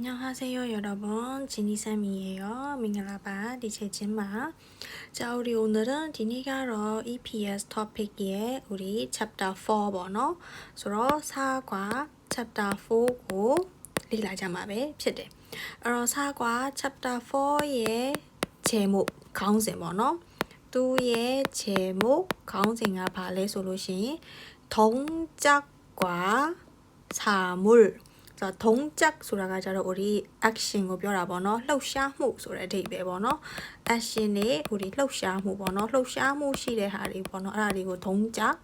안녕하세요 여러분, 지니쌤이에요. 민글라바 디체진마. 자, 우리 오늘은 디니가러 EPS 토픽에 우리 챕터 4 번호 서로 사과 챕터 4고 리라자마베 피데. 사과 챕터 4의 제목 가운데 번호 두의 제목 가운데가 발레 솔루션 동작과 사물 자, 동작ဆိုတာက ကြတော့ 우리 action ကိုပြောတာပေါ့နော်လှုပ်ရှားမှုဆိုတဲ့အဓိပ္ပာယ်ပေါ့နော် action တွေ 우리 လှုပ်ရှားမှုပေါ့နော်လှုပ်ရှားမှုရှိတဲ့ဟာတွေပေါ့နော်အဲ့ဒါတွေကို 동작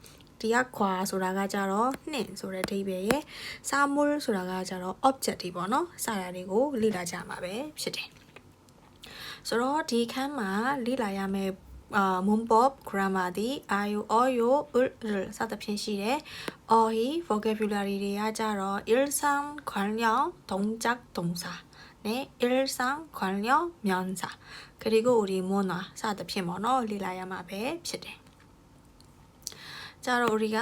ဒီကခွာဆိုတာကကြတော့နှင့်ဆိုတဲ့အဓိပ္ပာယ်ရဲ့စာမှုဆိုတာကကြတော့ object တွေပေါ့နော်စတာတွေကိုလေ့လာကြမှာပဲဖြစ်တယ်ဆိုတော့ဒီခန်းမှာလေ့လာရမယ့်문법 grammar ဒီ 아유 어요 을စသဖြင့်ရှိတယ် 어희 vocabulary တွေကကြတော့ 일상 관련 동작 동사 네 일상 관련 명사 그리고 우리 문화 စသဖြင့်ပေါ့နော်လေ့လာရမှာပဲဖြစ်တယ်ကြတော့ 우리가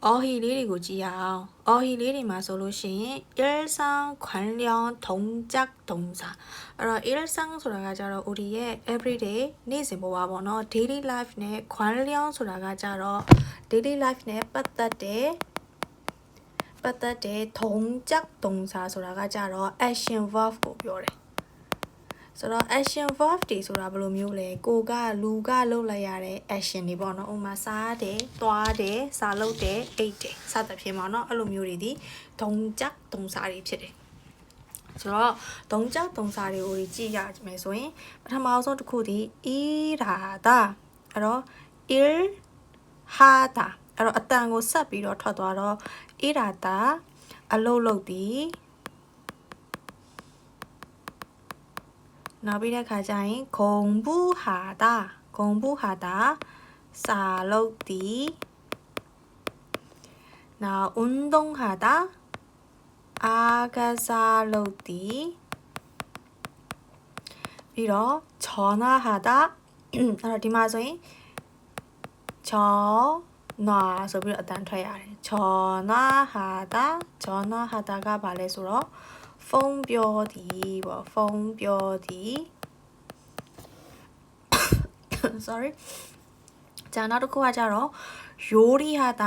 어희လေးတွေကိုကြည့်ရအောင် 어희လေးတွေမှာဆိုလို့ရှိရင် 일상 관련 동작 동사 အဲ့တော့ 일상ဆိုတာကကြတော့ 우리의 everyday နေ့စဉ်ဘဝပေါ့နော် daily life နဲ့ 관련ဆိုတာကကြတော့ daily life နဲ့ပတ်သက်တဲ့ 동작 동사ဆိုတာကကြတော့ action verb ကိုပြောတယ်ဆိုတော့ action verb တွေဆိုတာဘယ်လိုမျိုးလဲကိုကလူကလုပ်လိုက်ရတဲ့ action တွေပေါ့နော်ဥပမာစားတယ်သွားတယ်စားလုပ်တယ်အိတ်တယ်စသဖြင့်ပေါ့နော်အဲ့လိုမျိုးတွေဒီ 동작 동사 တွေဖြစ်တယ်ဆိုတော့ 동작 동사 တွေကိုကြည့်ရမယ်ဆိုရင်ပထမဆုံးတစ်ခုဒီ 일하다 အဲ့တော့ 일하다 အဲ့တော့အတန်ကိုဆက်ပြီးတော့ထွက်သွားတော့ 일하다 အလုပ်လုပ်သည် နောက်ပြီးတဲ့ခါကျရင် 공부하다 စာလုပ်သည် နောက် 운동하다 အားကစားလုပ်သည် ပြီးတော့ 전화하다 အဲ့တော့ဒီမှာဆိုရင် 전화 ဆိုပြီးတော့အတန်ထွက်ရတယ် 전화하다가 ဘာလဲဆိုတော့ဖုန်းပြောသည်ပေါ့ဖုန်းပြောသည် sorry じゃあနောက်တစ်ခုကကြတော့ 요리하다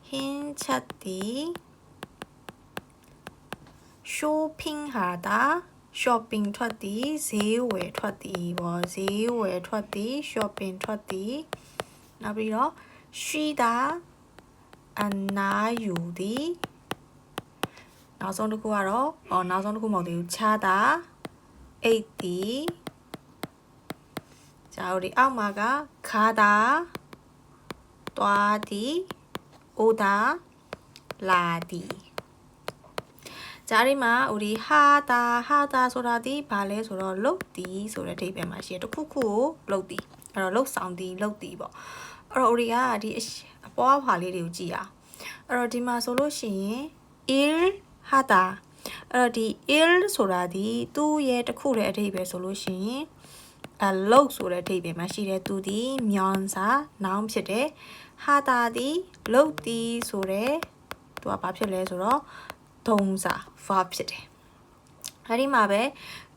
ဟင်းချက်သည် 쇼핑하다 shopping ထွက်သည်ဈေးဝယ်ထွက်သည်ပေါ့ဈေးဝယ်ထွက်သည် shopping ထွက်သည်နောက်ပြီးတော့ 쉬다 အနားယူသည်နောက်ဆုံးတစ်ခုကတော့နောက်ဆုံးတစ်ခုမဟုတ်သေးဘူးခြားတာအိတ်သည်じゃあ우리အောက်မှာကခါတာတွားသည်အိုတာလာသည်じゃあဒီမှာ우리ဟာတာဆိုတာဒီဘာလဲဆိုတော့လုတ်သည်ဆိုတဲ့အဓိပ္ပာယ်မှာရှိတယ်တစ်ခုခုကိုလုတ်သည်အဲ့တော့လုတ်ဆောင်သည်လုတ်သည်ပေါ့အဲ့တော့우리ကဒီအပေါ်ဟာလေးတွေကိုကြည့်အောင်အဲ့တော့ဒီမှာဆိုလို့ရှိရင် il 하다 အဲ့တော့ဒီ il ဆိုတာဒီသူ့ရဲ့တစ်ခုရဲ့အဓိပ္ပာယ်ဆိုလို့ရှိရင်အလုပ်ဆိုတဲ့အဓိပ္ပာယ်မှာရှိတဲ့သူဒီ명사 noun ဖြစ်တယ် 하다 ဒီလုပ်သည်ဆိုတဲ့သူကဘာဖြစ်လဲဆိုတော့동사 verb ဖြစ်တယ်အဲ့ဒီမှာပဲ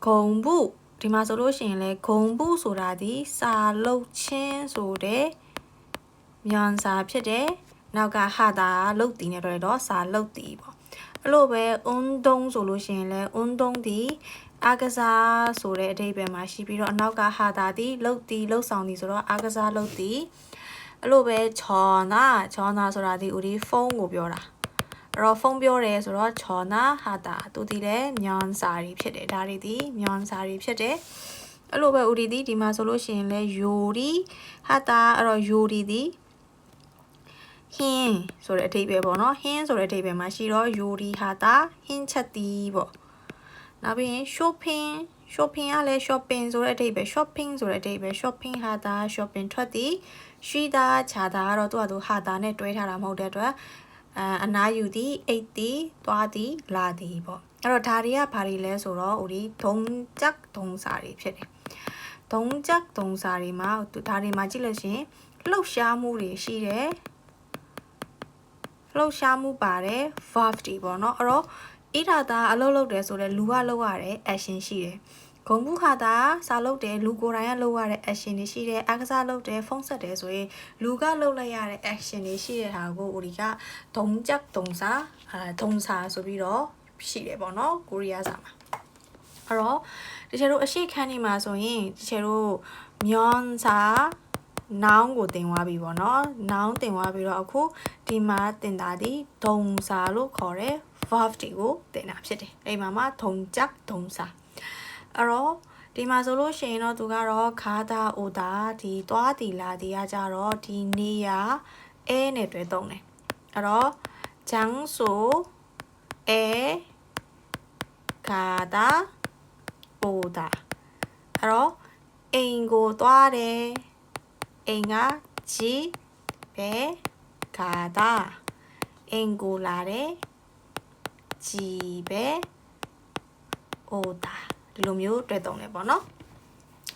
공부 ဒီမှာဆိုလို့ရှိရင်လဲ 공부ဆိုတာဒီစာလုပ်ခြင်းဆိုတဲ့명사ဖြစ်တယ်နောက်က 하다 လုပ်သည်နဲ့တွေ့တော့စာလုပ်သည်ပေါ့အဲ့လိုပဲ 운동 ဆိုလို့ရှိရင်လဲ 운동 ဒီအားကစားဆိုတဲ့အဓိပ္ပာယ်မှာရှိပြီးတော့အနောက်က 하다 ဒီလုပ်သည်လုပ်ဆောင်သည်ဆိုတော့အားကစားလုပ်သည်အဲ့လိုပဲ 전화ဆိုတာဒီ우리ဖုန်းကိုပြောတာအဲ့တော့ဖုန်းပြောတယ်ဆိုတော့ 전화하다 သူဒီလည်း 명사 တွေဖြစ်တယ်ဒါတွေဒီ 명사 တွေဖြစ်တယ်အဲ့လိုပဲ 우리ဒီမှာဆိုလို့ရှိရင်လဲ 요리하다 အဲ့တော့ 요리 ဒီဟင်းဆိုတဲ့အဓိပ္ပာယ်ပေါ့နော်ဟင်းဆိုတဲ့အဓိပ္ပာယ်မှာရှိတော့ 요리하다 ဟင်းချက်သည်ပေါ့နောက်ပြီးရင် shopping ကလည်း shopping ဆိုတဲ့အဓိပ္ပာယ် shopping ဆိုတဲ့အဓိပ္ပာယ် shopping하다 shopping ထွက်သည် 쉬다 자다 ကတော့သူကသူ 하다 နဲ့တွဲထားတာမဟုတ်တဲ့အတွက်အနားယူသည်အိတ်သည်သွားသည်လာသည်ပေါ့အဲ့တော့ဒါတွေကဘာတွေလဲဆိုတော့우리 동작 동사 တွေဖြစ်တယ် 동작 동사 တွေမှာဒါတွေမှာကြည့်လို့ရှိရင်လှုပ်ရှားမှုတွေရှိတယ်လှုပ်ရှားမှုပါတယ် verb တွေပေါ့နော်အဲ့တော့ ဣရာတာအလုပ်လုပ်တယ်ဆိုတော့လူကလုပ်ရတဲ့ action ရှိတယ်ဂုံမှုဟာတာစာလုပ်တယ်လူကိုယ်တိုင်ကလုပ်ရတဲ့ action တွေရှိတယ်အားကစားလုပ်တယ်ဖုန်းဆက်တယ်ဆိုရင်လူကလုပ်လိုက်ရတဲ့ action တွေရှိတဲ့ဟာကိုဦးဒီကဒုံချက်ဒုံစာဒုံစာဆိုပြီးတော့ရှိတယ်ပေါ့နော်ကိုရီးယားစာမှာအဲ့တော့တချို့တို့အရှိခန်းနေမှာဆိုရင်တချို့တို့မြန်စာ noun ကိုတင်သွားပြီပေါ့နော် noun တင်သွားပြီးတော့အခုဒီမှာတင်တာဒီဒုံစာလို့ခေါ်တဲ့ verb တွေကိုတင်တာဖြစ်တယ်အဲ့မှာဒုံချက်ဒုံစာအဲ့တော့ဒီမှာဆိုလို့ရှိရင်တော့သူကတော့ခါတာအိုတာဒီသွားတီလာတီကကြတော့ဒီနေရာအဲနဲ့တွဲသုံးတယ်အဲ့တော့장소에 가다 오다အဲ့တော့အိမ်ကိုသွားတယ်အိမ်က집에 가다အိမ်ကိုလာတယ်집에 오다ဒီလိုမျိုးတွေ့သုံးတယ်ပေါ့နော်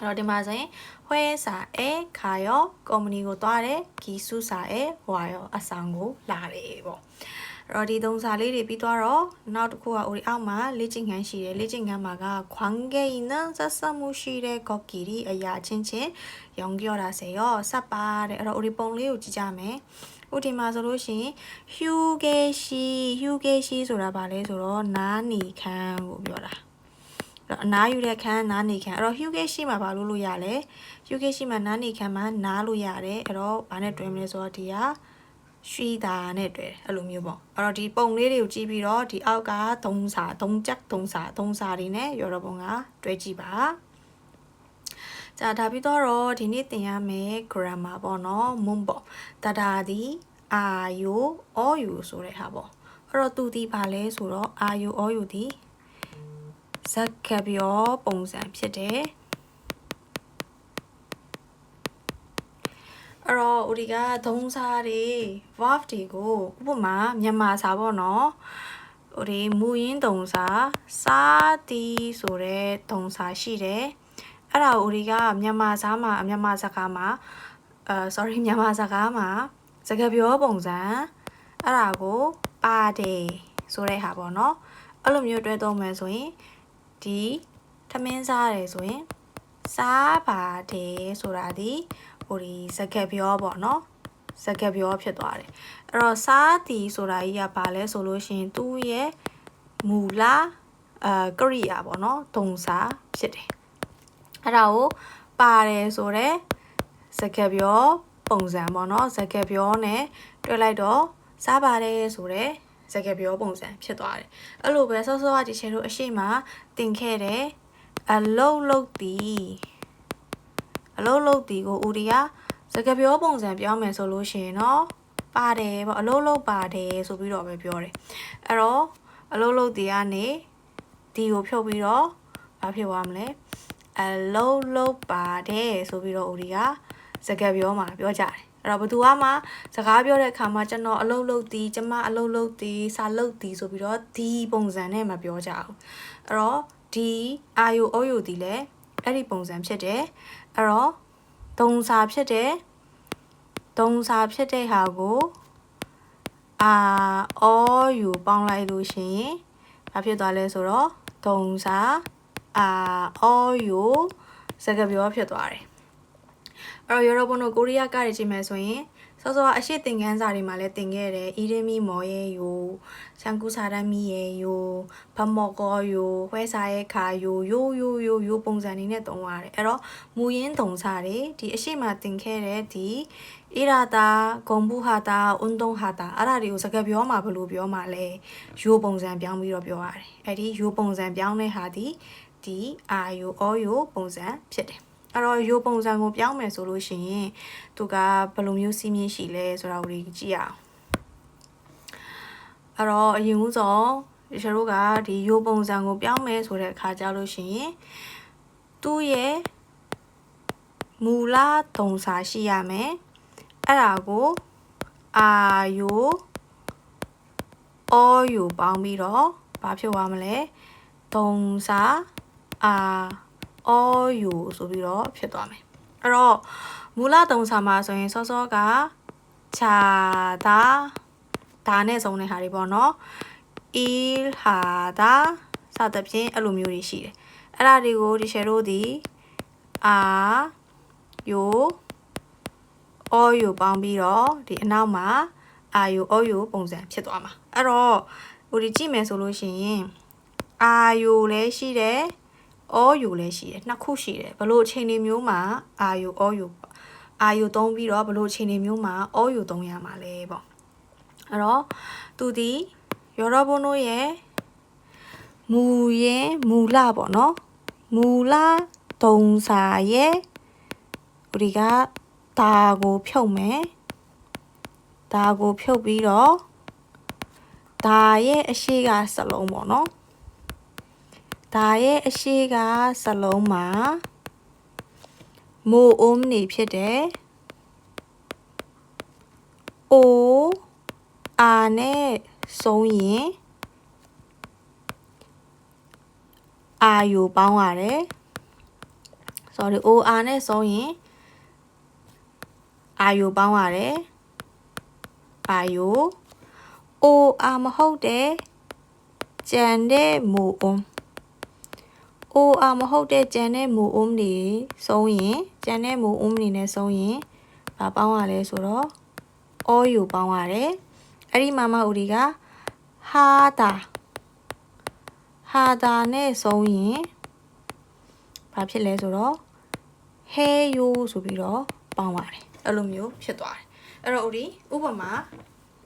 အဲ့တော့ဒီမှာဆိုရင်회사에 가요ကုမ္ပဏီကိုသွားတယ်기숙사에 와요အဆောင်ကိုလာတယ်ပေါ့အဲ့တော့ဒီသုံးစာလေးတွေပြီးသွားတော့နောက်တစ်ခုကဦးဒီအောက်မှာလေ့ကျင့်ခန်းရှိတယ်လေ့ကျင့်ခန်းမှာက관계있는ဆက်စပ်မှုရှိတဲ့것끼리အရာချင်းချင်း연결하세요စပ်ပါတဲ့အဲ့တော့ဦးဒီပုံလေးကိုကြည့်ကြမယ်ဥဒီမှာဆိုလို့ရှိရင်휴게시ဆိုတာဗာလဲဆိုတော့နားနေခန်းကိုပြောတာအနားယူတဲ့ခန်းနားနေခန်းအဲ့တော့ 휴게시မှာဘာလို့ရလဲ 휴게시မှာနားနေခန်းမှာနားလို့ရတယ်အဲ့တော့ဘာနဲ့တွဲမလဲဆိုတော့ဒီကရွှီတာနဲ့တွဲအဲ့လိုမျိုးပေါ့အဲ့တော့ဒီပုံလေးတွေကိုကြည့်ပြီးတော့ဒီအောက်ကဒုံစာဒုံချက်ဒုံစာတွေနဲ့ရောတော့ပုံကတွဲကြည့်ပါ자ဒါပြီးတော့ဒီနေ့သင်ရမယ် grammar ပေါ့နော်မွန်းပေါ့ဒါဒီအာယိုအော်ယူဆိုတဲ့ဟာပေါ့အဲ့တော့သူဒီဘာလဲဆိုတော့အာယိုအော်ယူဒီစကားပြောပုံစံဖြစ်တယ်အဲ့တော့ဦးဒီကဒုံစာတွေ verb တွေကိုဥပမာမြန်မာစာပေါ့နော်ဦးဒီမူရင်းဒုံစာစားတီဆိုတဲ့ဒုံစာရှိတယ်အဲ့ဒါဦးဒီကမြန်မာစကားမှာမြန်မာစကားမှာစကားပြောပုံစံအဲ့ဒါကိုပါတယ်ဆိုတဲ့ဟာပေါ့နော်အဲ့လိုမျိုးတွဲသုံးမယ်ဆိုရင်ဒီထမင်းစားတယ်ဆိုရင်စားပါတယ်ဆိုတာဒီဟိုဒီစကားပြောပေါ့နော်စကားပြောဖြစ်သွားတယ်အဲ့တော့စားတီဆိုတာကြီးကဘာလဲဆိုလို့ရှိရင်သူ့ရဲ့မူလကရိယာပေါ့နော်ဒုံစာဖြစ်တယ်အဲ့ဒါကိုပါတယ်ဆိုတဲ့စကားပြောပုံစံပေါ့နော်စကားပြောနဲ့တွဲလိုက်တော့စားပါတယ်ဆိုတဲ့စကားပြောပုံစံဖြစ်သွားတယ်အဲ့လိုပဲစောစောကဒီချေတို့အရှိမတင်ခဲ့တဲ့အလုံးလုံးတီကိုဦးဒီကစကားပြောပုံစံပြောမယ်ဆိုလို့ရှိရင်တော့ပါတယ်ပေါ့အလုံးလုံးပါတယ်ဆိုပြီးတော့ပဲပြောတယ်အဲ့တော့အလုံးလုံးတီကနေဒီကိုဖြုတ်ပြီးတော့ဘာဖြစ်သွားမလဲအလုံးလုံးပါတယ်ဆိုပြီးတော့ဦးဒီကစကားပြောမှာပြောကြတယ်အဲ့တော့ဘသူကမှစကားပြောတဲ့အခါမှာကျွန်တော်အလုပ်လုပ်သည်ကျမအလုပ်လုပ်သည်စာလုပ်သည်ဆိုပြီးတော့ဒီပုံစံနဲ့မပြောကြအောင်အဲ့တော့ဒီအာယိုအိုယိုဒီလည်းအဲ့ဒီပုံစံဖြစ်တယ်အဲ့တော့ဒုံစာဖြစ်တဲ့ဟာကိုအာအော်ယူပေါင်းလိုက်လို့ရှိရင်ဘာဖြစ်သွားလဲဆိုတော့ဒုံစာအာအော်ယူစကားပြောဖြစ်သွားတယ်အဲ့တော့여러분တို့ကိုရီးယားကားတွေကြည့်မယ်ဆိုရင်စောစောအရှိသင်ခန်းစာတွေမှာလည်းသင်ခဲ့တယ်အီရင်းမီမော်ရဲ့ယိုချန်ကူစာရမ်းမီရဲ့ယိုဘမော်ကောယိုဝဲစာရဲ့ခါယိုပုံစံနေနဲ့သုံးရတယ်အဲ့တော့မူရင်းတုံစာတွေဒီအရှိမှာသင်ခဲ့တဲ့ဒီဣရာတာဂုံဘူးဟာတာအွန်းတုံဟာတာအဲ့ဒါတွေကိုစကားပြောမှာဘယ်လိုပြောမှာလဲယိုပုံစံပြောင်းပြီးတော့ပြောရတယ်အဲ့ဒီယိုပုံစံပြောင်းတဲ့ဟာဒီအာယိုအော်ယိုပုံစံဖြစ်တယ်အဲ့တော့ရိုးပုံစံကိုပြောင်းမယ်ဆိုလို့ရှိရင်သူကဘယ်လိုမျိုးစီးမြင့်ရှိလဲဆိုတာကိုကြည့်ရအောင်အဲ့တော့အရင်ဦးဆုံးကျတို့ကဒီရိုးပုံစံကိုပြောင်းမယ်ဆိုတဲ့အခါကျလို့ရှိရင်သူ့ရဲ့မူလဒုံစာရှိရမယ်အဲ့ဒါကိုအာယိုအော်ယိုပေါင်းပြီးတော့ဘာဖြစ်သွားမလဲဒုံစာအာအော်ယူဆိုပြီးတော့ဖြစ်သွားမယ်အဲ့တော့မူလတုံးစာမှာဆိုရင်စောစောကခြာဒါနဲ့စုံတဲ့ဟာတွေပေါ့နော် ilhada စသဖြင့်အဲ့လိုမျိုးတွေရှိတယ်အဲ့ဒါတွေကိုဒီရှယ်တို့ဒီအာယိုအော်ယိုပေါင်းပြီးတော့ဒီအနောက်မှာအာယိုအော်ယိုပုံစံဖြစ်သွားမှာအဲ့တော့ဟိုဒီကြည့်မယ်ဆိုလို့ရှိရင်အာယိုလည်းရှိတယ်အော်ယိုလည်းရှိတယ်နှစ်ခုရှိတယ်ဘလို့အချိန်တွေမျိုးမှာအာယိုအော်ယိုသုံးပြီးတော့ဘလို့အချိန်တွေမျိုးမှာအော်ယိုသုံးရမှာလဲပေါ့အဲ့တော့သူဒီယောရဘုံတို့ရဲ့မူရင်းမူလပေါ့နော်မူလတုံစာရဲ့ဒီကဒါကိုဖြုတ်မယ်ဒါကိုဖြုတ်ပြီးတော့ဒါရဲ့အရှိကစလုံးပေါ့နော်ဒါရဲ့အရှိကစလုံးမှာမိုးအုံးနေဖြစ်တယ်အိုအာနဲ့ဆုံးရင်အာယိုပေါင်းရတယ် sorry အိုအာနဲ့ဆုံးရင်အာယိုပေါင်းရတယ်အာယိုအိုအာမဟုတ်တဲ့ကြံတဲ့မိုးအုံးအိုအာမဟုတ်တဲ့ကြံတဲ့မိုးအုံးနေဆုံးရင်ကြံတဲ့မိုးအုံးနေနဲ့ဆုံးရင်ဘာပေါင်းရလဲဆိုတော့အော်ယိုပေါင်းရတယ်အဲ့ဒီမှာမဦးဒီကဟာတာနဲ့ဆုံးရင်ဘာဖြစ်လဲဆိုတော့ဟဲယိုဆိုပြီးတော့ပေါင်းပါတယ်အဲ့လိုမျိုးဖြစ်သွားတယ်အဲ့တော့ဦးဒီဥပမာ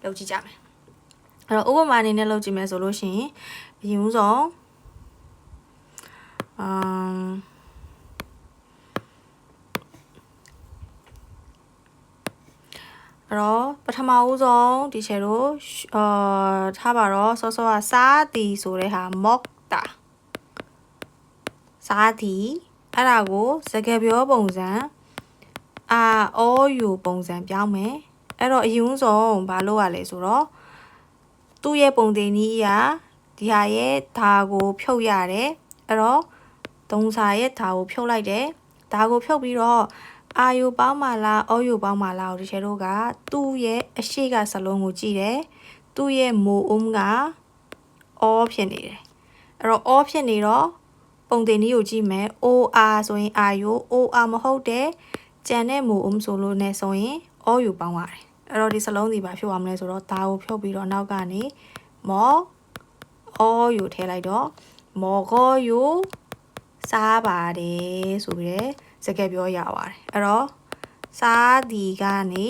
လုပ်ကြည့်ကြမယ်အဲ့တော့ဥပမာအနေနဲ့လုပ်ကြည့်မယ်ဆိုလို့ရှိရင်အရင်ဆုံးအဲ့တော့ပထမဦးဆုံးဒီချေတို့ထားပါတော့စောကစားတီဆိုတဲ့ဟာမော့တာစားတီအဲ့ဒါကိုစကားပြောပုံစံအာအော်ယူပုံစံပြောင်းမယ်အဲ့တော့အရင်ဆုံးဘာလုပ်ရလဲဆိုတော့သူ့ရဲ့ပုံသင်နည်းအရာဒီဟာရဲ့ဒါကိုဖြုတ်ရတယ်အဲ့တော့သုံးစာရဲ့ဒါကိုဖြုတ်လိုက်တယ်ဒါကိုဖြုတ်ပြီးတော့အာယိုပေါင်းပါလားအော်ယိုပေါင်းပါလားဒီချေတို့ကသူ့ရဲ့အရှိကစလုံးကိုကြည့်တယ်သူ့ရဲ့မိုးအုံးကအော်ဖြစ်နေတယ်အဲ့တော့အော်ဖြစ်နေတော့ပုံသင်နည်းကိုကြည့်မယ် OR ဆိုရင်အာယို OR မဟုတ်တဲ့ကြံတဲ့မိုးအုံးဆိုလို့နဲ့ဆိုရင်အော်ယိုပေါင်းရတယ်အဲ့တော့ဒီစလုံးဒီပါဖြုတ်ရမလဲဆိုတော့ဒါကိုဖြုတ်ပြီးတော့နောက်ကနေမောအော်ယိုထည့်လိုက်တော့မောကောယိုစားပါတယ်ဆိုပြီးတဲ့စကားပြောရပါတယ်အဲ့တော့စားဒီကနေ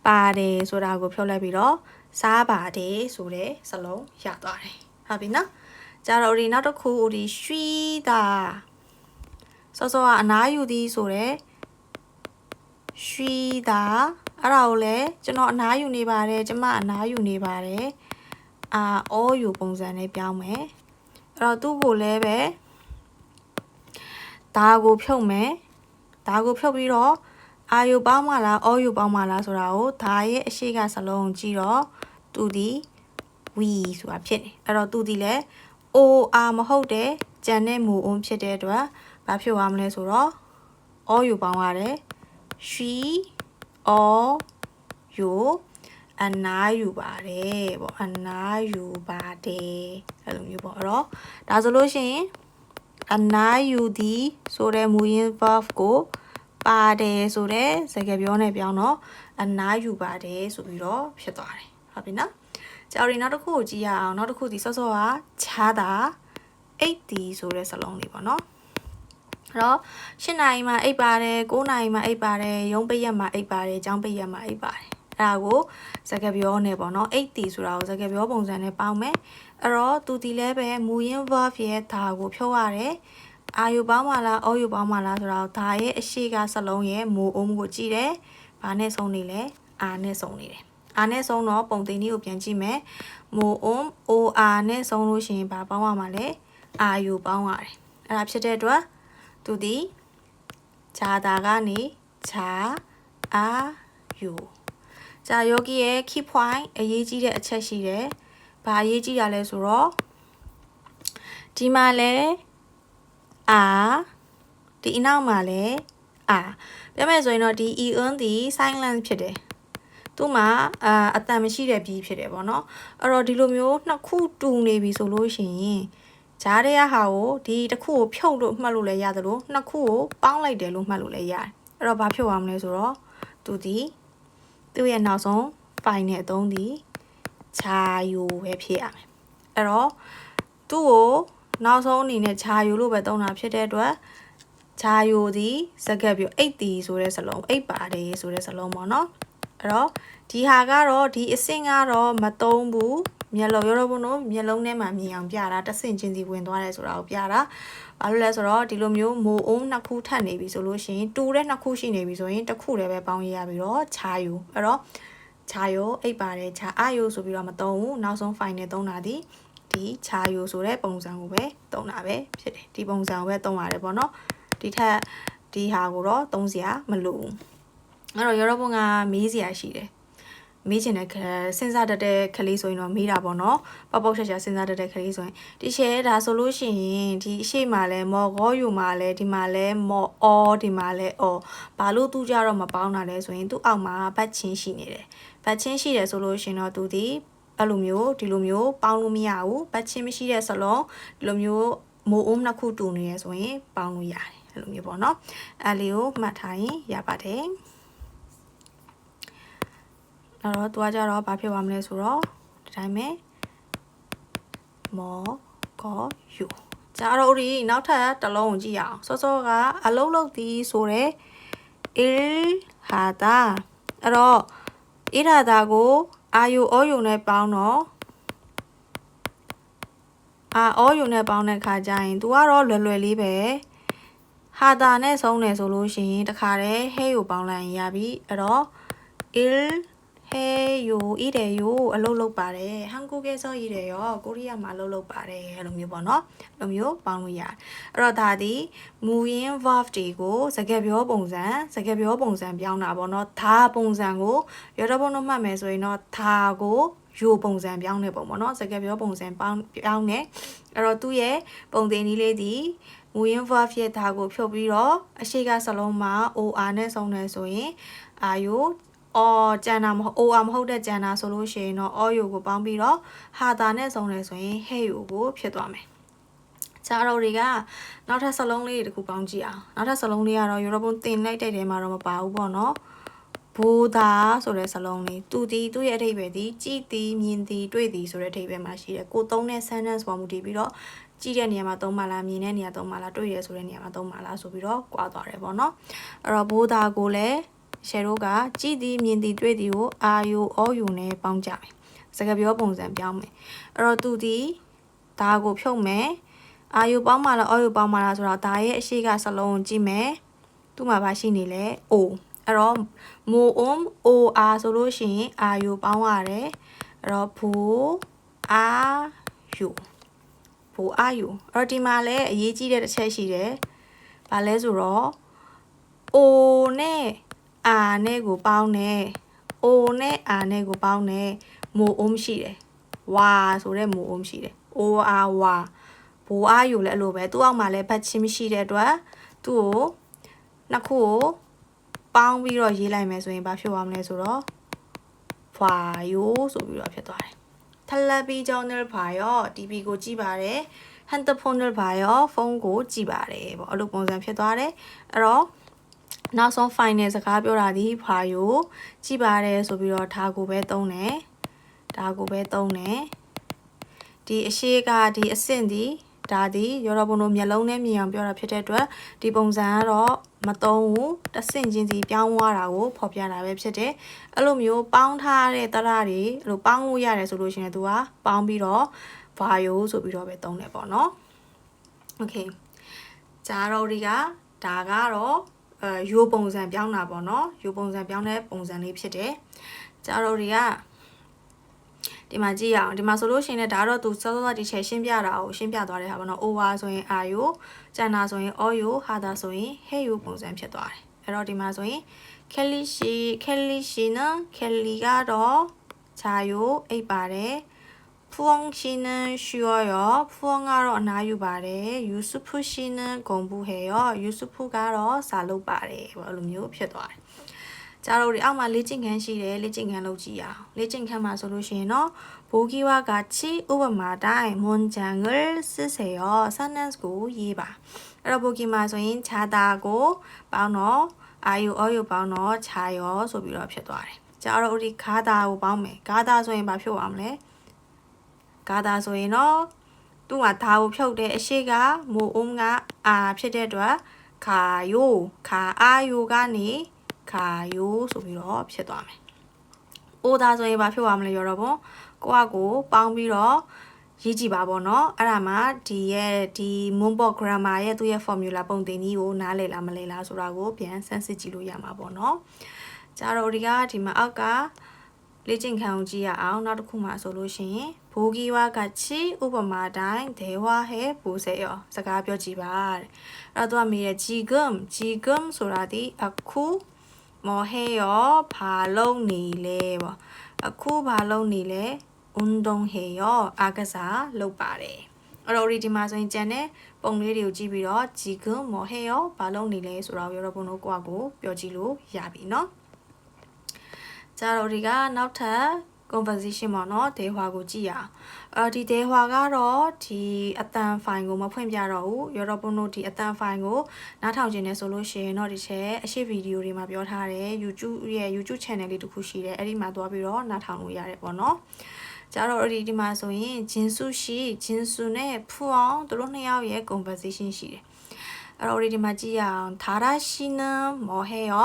ပါတယ်ဆိုတာကိုဖြုတ်လိုက်ပြီးတော့စားပါတယ်ဆိုတဲ့စလုံးရသွားတယ်ဟုတ်ပြီနော်ကြတော့ဒီနောက်တစ်ခုဒီရွှီတာစောကအနားယူသည်ဆိုတဲ့ရွှီတာအဲ့ဒါကိုလည်းကျွန်တော်အနားယူနေပါတယ်ကျမအနားယူနေပါတယ်အော်ယူပုံစံနဲ့ပြောင်းမယ်အဲ့တော့သူ့ကိုလည်းပဲဒါကိုဖြုတ်မယ်ဒါကိုဖြုတ်ပြီးတော့အာယိုပေါင်းမလားအော်ယိုပေါင်းမလားဆိုတာကိုဒါရဲ့အရှိကစလုံးကြည့်တော့သူဒီဝီဆိုတာဖြစ်နေအဲ့တော့သူဒီလည်း OR မဟုတ်တဲ့ကြံတဲ့မိုးအုံးဖြစ်တဲ့အတွက်ဘာဖြစ်သွားမလဲဆိုတော့အော်ယိုပေါင်းရတယ်ရွှီအော်ယိုအနားယူပါတယ်ပေါ့အနားယူပါတယ်အဲ့လိုမျိုးပေါ့အဲ့တော့ဒါဆိုလို့ရှိရင်အနားယူသည်ဆိုတဲ့မူရင်း verb ကိုပါတယ်ဆိုတဲ့စကားပြောနဲ့ပြောင်းတော့အနားယူပါတယ်ဆိုပြီးတော့ဖြစ်သွားတယ်ဟုတ်ပြီနော်ကြော်ရီနောက်တစ်ခုကိုကြည့်ရအောင်နောက်တစ်ခုဒီစောစောကခြားတာအိတ်တီဆိုတဲ့စလုံးလေးပေါ့နော်အဲ့တော့8နာရီမှာအိတ်ပါတယ်9နာရီမှာအိတ်ပါတယ်ရုံးပိတ်ရက်မှာအိတ်ပါတယ်ကျောင်းပိတ်ရက်မှာအိတ်ပါတယ်အဲ့ဒါကိုစကားပြောနဲ့ပေါ့နော်အိတ်တီဆိုတာကိုစကားပြောပုံစံနဲ့ပေါင်းမယ်အဲ့တော့သူဒီလည်းပဲမူရင်း verb ရဲ့ဒါကိုဖြုတ်ရတယ်အာယုပေါင်းပါလားအော်ယုပေါင်းပါလားဆိုတော့ဒါရဲ့အရှိကစလုံးရဲ့မိုးအုံးကိုကြည့်တယ်ဘာနဲ့ဆုံးနေလဲအာနဲ့ဆုံးနေတယ်အာနဲ့ဆုံးတော့ပုံသင်နည်းကိုပြန်ကြည့်မယ်မိုးအုံး OR နဲ့ဆုံးလို့ရှိရင်ဘာပေါင်းရမှာလဲအာယုပေါင်းရတယ်အဲ့ဒါဖြစ်တဲ့အတွက်သူဒီခြားတာကနေခြားအာယုဂျာယောဂီရဲ့ key point အရေးကြီးတဲ့အချက်ရှိတယ်ဘာအရေးကြီးတာလဲဆိုတော့ဒီမှာလဲအာဒီအနောက်မှာလဲအာပြောမယ်ဆိုရင်တော့ဒီ EN ဒီ silent ဖြစ်တယ် သူ့မှာအတန်မရှိတဲ့ပြီးဖြစ်တယ်ပေါ့နော်အဲ့တော့ဒီလိုမျိုးနှစ်ခုတူနေပြီဆိုလို့ရှိရင်ဂျားတဲ့ဟာကိုဒီတစ်ခုကိုဖြုတ်လို့မှတ်လို့လည်းရတယ်လို့နှစ်ခုကိုပေါင်းလိုက်တယ်လို့မှတ်လို့လည်းရတယ်အဲ့တော့ဘာဖြစ်သွားမလဲဆိုတော့သူရဲ့နောက်ဆုံး file နဲ့အသုံးဒီခြာယူပဲဖြစ်ရမယ်အဲ့တော့သူ့ကိုနောက်ဆုံးအနေနဲ့ခြာယူလို့ပဲသုံးတာဖြစ်တဲ့အတွက်ခြာယူသည်စကားပြောအိတ်တီဆိုတဲ့စလုံးအိတ်ပါတယ်ဆိုတဲ့စလုံးပေါ့နော်အဲ့တော့ဒီဟာကတော့ဒီအဆင့်ကတော့မသုံးဘူးမျက်လုံးရောဘုံတို့မျက်လုံးထဲမှာမြင်အောင်ပြတာတစ်ဆင့်ချင်းစီဝင်သွားတယ်ဆိုတာကိုပြတာဘာလို့လဲဆိုတော့ဒီလိုမျိုးမိုးအုံးနှစ်ခုထပ်နေပြီဆိုလို့ရှိရင်တူတဲ့နှစ်ခုရှိနေပြီဆိုရင်တစ်ခုတည်းပဲပေါင်းရပြီးတော့ခြာယူအဲ့တော့ခြာယူအိတ်ပါတယ်ခြာအာယူဆိုပြီးတော့မသုံးဘူးနောက်ဆုံး file နဲ့သုံးတာဒီခြာယူဆိုတဲ့ပုံစံကိုပဲသုံးတာပဲဖြစ်တယ်ဒီပုံစံကိုပဲသုံးရတယ်ပေါ့နော်ဒီထက်ဒီဟာကိုတော့သုံးစရာမလိုဘူးအဲ့တော့ရောဘုံကမေးစရာရှိတယ်မေးချင်တဲ့စဉ်းစားတတ်တဲ့ကလေးဆိုရင်တော့မေးတာပေါ့နော်ပေါက်ပေါက်ချက်ချက်စဉ်းစားတတ်တဲ့ကလေးဆိုရင်ဒီရှယ်ဒါဆိုလို့ရှိရင်ဒီအရှိမှာလဲမော်ဂေါယူမှာလဲဒီမှာလဲမော်အော်ဒီမှာလဲအော်ဘာလို့သူကြတော့မပေါင်းတာလဲဆိုရင်သူ့အောက်မှာဘတ်ချင်းရှိနေတယ်ဘတ်ချင်းရှိတယ်ဆိုလို့ရှိရင်တော့သူဒီအဲ့လိုမျိုးဒီလိုမျိုးပေါင်းလို့မရဘူးဘတ်ချင်းမရှိတဲ့စလုံးဒီလိုမျိုးမိုးအုံးနှစ်ခုတူနေရဆိုရင်ပေါင်းလို့ရတယ်အဲ့လိုမျိုးပေါ့နော်အဲ့လေးကိုမှတ်ထားရင်ရပါတယ်အဲ့တော့တွားကြတော့ဘာဖြစ်သွားမလဲဆိုတော့ဒီတိုင်းပဲမောကောယူကြတော့ဒီနောက်ထပ်တစ်လုံးကိုကြည့်ရအောင်စောစောကအလုံးလုံးဒီဆိုတဲ့ il hada အဲ့တော့ il hada ကိုအာယူအောယူနဲ့ပေါင်းတော့အောယူနဲ့ပေါင်းတဲ့ခါကျရင် तू ကတော့လွယ်လွယ်လေးပဲဟာတာနဲ့ဆုံးတယ်ဆိုလို့ရှိရင်တခါတည်းဟဲကိုပေါင်းလိုက်ရင်ရပြီအဲ့တော့ il 해요 이래요အလုပ်လုပ်ပါတယ် 한국에서 이래요 ကိုရီးယားမှာအလုပ်လုပ်ပါတယ်အဲ့လိုမျိုးပေါ့နော်အဲ့လိုမျိုးပေါင်းလို့ရတယ်အဲ့တော့ဒါဒီမူရင်း verb တွေကိုစကားပြောပုံစံပြောင်းတာပေါ့နော်ဒါပုံစံကိုရတော့ဘုံတို့မှတ်မယ်ဆိုရင်တော့ဒါကိုယူပုံစံပြောင်းတဲ့ပုံပေါ့နော်စကားပြောပုံစံပြောင်းနေအဲ့တော့သူ့ရဲ့ပုံသင်နည်းလေးဒီမူရင်း verb ရဲ့ဒါကိုဖြုတ်ပြီးတော့အရှိကစလုံးမှာ or နဲ့ဆုံးတယ်ဆိုရင်အာယိုကျန်တာမဟုတ် OR မဟုတ်တဲ့ကျန်တာဆိုလို့ရှိရင်တော့ OU ကိုပေါင်းပြီးတော့ဟာတာနဲ့ဆုံးတယ်ဆိုရင် hey ကိုဖြစ်သွားမယ်။ကျတော့တွေကနောက်ထပ်စလုံးလေးတစ်ခုပေါင်းကြည့်အောင်။နောက်ထပ်စလုံးလေးကတော့ European တင်လိုက်တဲ့ထဲမှာတော့မပါဘူးပေါ့နော်။ဘူသာဆိုတဲ့စလုံးလေးသူ့ရဲ့အဓိပ္ပာယ်ဒီကြည်သည်မြင်သည်တွေ့သည်ဆိုတဲ့အဓိပ္ပာယ်မှာရှိတယ်။ကိုသုံးတဲ့ sentence ပေါ်မူတည်ပြီးတော့ကြည့်တဲ့နေရာမှာသုံးပါလားမြင်တဲ့နေရာသုံးပါလားတွေ့ရဆိုတဲ့နေရာမှာသုံးပါလားဆိုပြီးတော့꽈သွားတယ်ပေါ့နော်။အဲ့တော့ဘူသာကိုလည်းရှယ်တို့ကကြည်သည်မြင်သည်တွေ့သည်ကိုအာယိုအောယူနဲ့ပေါင်းကြမယ်စကားပြောပုံစံပြောင်းမယ်အဲ့တော့သူဒီဒါကိုဖြုတ်မယ်အာယိုပေါင်းမှလားအောယူပေါင်းမှလားဆိုတော့ဒါရဲ့အရှိကစလုံးကိုကြည့်မယ်သူ့မှာဘာရှိနေလဲ O အဲ့တော့မိုအုံ OR ဆိုလို့ရှိရင်အာယိုပေါင်းရတယ်အဲ့တော့ဘူအာယိုအဲ့တော့ဒီမှာလည်းအရေးကြီးတဲ့တစ်ချက်ရှိတယ်ဘာလဲဆိုတော့ O နဲ့အာနဲ့ကိုပေါင်းတယ် O နဲ့အာနဲ့ကိုပေါင်းတယ်မိုအုံးရှိတယ်ဝါဆိုတဲ့မိုအုံးရှိတယ် OR ဝါဘိုးအားယူလဲအဲ့လိုပဲသူ့အောက်မှာလဲဘတ်ချင်းမရှိတဲ့အတွက်သူ့ကိုနှစ်ခုကိုပေါင်းပြီးတော့ရေးလိုက်မယ်ဆိုရင်ဘာဖြစ်သွားမလဲဆိုတော့ဖွာယိုဆိုပြီးတော့ဖြစ်သွားတယ်텔레비전을 봐요 TVကိုကြည့်ပါတယ်핸드폰을 봐요ဖုန်းကိုကြည့်ပါတယ်ပေါ့အဲ့လိုပုံစံဖြစ်သွားတယ်အဲ့တော့နောက်ဆုံး final စကားပြောတာဒီဖာယိုကြည့်ပါတယ်ဆိုပြီးတော့ဒါကိုပဲသုံးတယ်ဒီအရှိကဒီအဆင့်ဒီဒါဒီရောဘုံတို့မျက်လုံးနဲ့မြင်အောင်ပြောတာဖြစ်တဲ့အတွက်ဒီပုံစံကတော့မသုံးဘူးတစ်ဆင့်ချင်းစီပြောင်းသွားတာကိုဖော်ပြတာပဲဖြစ်တယ်အဲ့လိုမျိုးပေါင်းထားတဲ့တရတွေအဲ့လိုပေါင်းလို့ရတယ်ဆိုလို့ရှိရင်သူကပေါင်းပြီးတော့ဘာယိုဆိုပြီးတော့ပဲသုံးတယ်ပေါ့နော်โอเคဂျာရိုတွေကဒါကတော့ရိုးပုံစံပြောင်းတာပေါ့နော်ရိုးပုံစံပြောင်းတဲ့ပုံစံလေးဖြစ်တယ်ဂျာရိုတွေကဒီမှာကြည့်ရအောင်ဒီမှာဆိုလို့ရှိရင်ဒါတော့သူစောစောဒီချက်ရှင်းပြတာကိုရှင်းပြသွားတဲ့ဟာပေါ့နော် over ဆိုရင် are you ကျန်တာဆိုရင် all you ဟာတာဆိုရင် hey you ပုံစံဖြစ်သွားတယ်အဲ့တော့ဒီမှာဆိုရင် Kelly နော် Kelly ကတော့ဂျာယိုအိပ်ပါတယ်푸엉씨는 쉬어요. 푸엉하러 나유바래. 유수푸씨는 공부해요. 유수푸가러 살로바래. အဲ့လိုမျိုးဖြစ်သွားတယ် ကျတော့ဒီအောက်မှာလေ့ကျင့်ခန်းရှိတယ်လေ့ကျင့်ခန်းလုပ်ကြည့်ရအောင်လေ့ကျင့်ခန်းမှာဆိုလို့ရှိရင်နော်보기와 같이ဥပမာတိုင်း 문장을 쓰세요 sentence ကိုရေးပါအဲ့တော့보기မှာဆိုရင် 자다고 ပေါင်းတော့아유 어유 ပေါင်းတော့ 자요 ဆိုပြီးတော့ဖြစ်သွားတယ်ကျတော့ဒီ 가다ကိုပေါင်းမယ် 가다ဆိုရင်ဘာဖြစ်သွားမလဲ 가다ဆိုရင်တော့သူ့မှာဒါကိုဖြုတ်တယ်အရှိကမိုးအုံးကအာဖြစ်တဲ့အတွက်ခါယိုခါအာယိုကနေခါယိုဆိုပြီးတော့ဖြစ်သွားမယ်။အိုဒါဆိုရင်ဘာဖြစ်သွားမလဲရောတော့ပေါ့ကိုကကိုပေါင်းပြီးတော့ရေးကြည့်ပါပေါ့နော်အဲ့ဒါမှဒီ Moonbot grammar ရဲ့သူ့ရဲ့ formula ပုံသင်နည်းကိုနားလည်လားမလည်လားဆိုတာကိုပြန်ဆန်းစစ်ကြည့်လို့ရမှာပေါ့နော်။ကျတော့ဒီမှာအောက်ကလေ့ကျင့်ခန်းကိုကြည့်ရအောင်နောက်တစ်ခုမှဆိုလို့ရှိရင်보기와 같이ဥပမာတိုင်း 대화해 보세요 စကားပြောကြည့်ပါတဲ့အဲ့တော့မေးရ지금ဆိုတာဒီအခု뭐 해요ဘာလုပ်နေလဲပေါ့အခုဘာလုပ်နေလဲ운동해요အားကစားလုပ်ပါတယ်အဲ့တော့ဒီမှာဆိုရင်ကျန်တဲ့ပုံလေးတွေကိုကြည့်ပြီးတော့ 지금 뭐 해요ဘာလုပ်နေလဲဆိုတာကိုရောဘုံတို့ကိုပြောကြည့်လို့ရပြီเนาะကျတော့ဒီကနောက်ထပ် conversation ပေါ့နော်ဒေဟွာကိုကြည့်ရအောင်ဒီဒေဟွာကတော့ဒီအတန်ဖိုင်ကိုမဖွင့်ပြတော့ဘူးရောတော့ဘုံတို့ဒီအတန်ဖိုင်ကိုနားထောင်ခြင်းနဲ့ဆိုလို့ရှိရင်တော့ဒီချက်အရှိဗီဒီယိုတွေမှာပြောထားတယ် YouTube channel လေးတစ်ခုရှိတယ်အဲ့ဒီမှာသွားပြီးတော့နားထောင်လို့ရတယ်ပေါ့နော်ကျတော့ဒီမှာဆိုရင်ဂျင်းစုနဲ့ဖူအောင်တို့နှစ်ယောက်ရဲ့ conversation ရှိတယ်အဲ့တော့ဒီမှာကြည့်ရအောင်다라 씨는 뭐 해요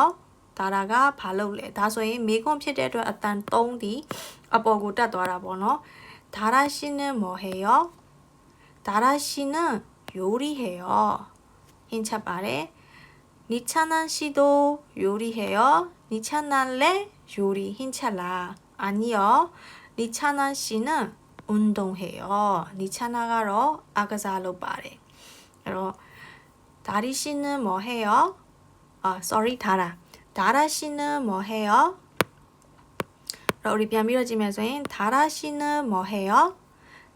ဒါကဘာလုပ်လဲဒါဆိုရင်မေခွန်းဖြစ်တဲ့အတွက်အတန်3ဒီအပေါ်ကိုတက်သွားတာပေါ့နော်다라 씨는 뭐 해요 다라 씨는 요리해요 힌차 말에 니찬한 씨도 요리해요 니찬한래 요리 힌차라 아니요 니찬한 씨는 운동해요 니찬아가로 아가사로 말해 그럼 다리 씨는 뭐 해요 sorry 다라 씨는 뭐 해요? 우리ပြန်ပြီးတော့ကြည့်မယ်ဆိုရင် 다라 씨는 뭐 해요?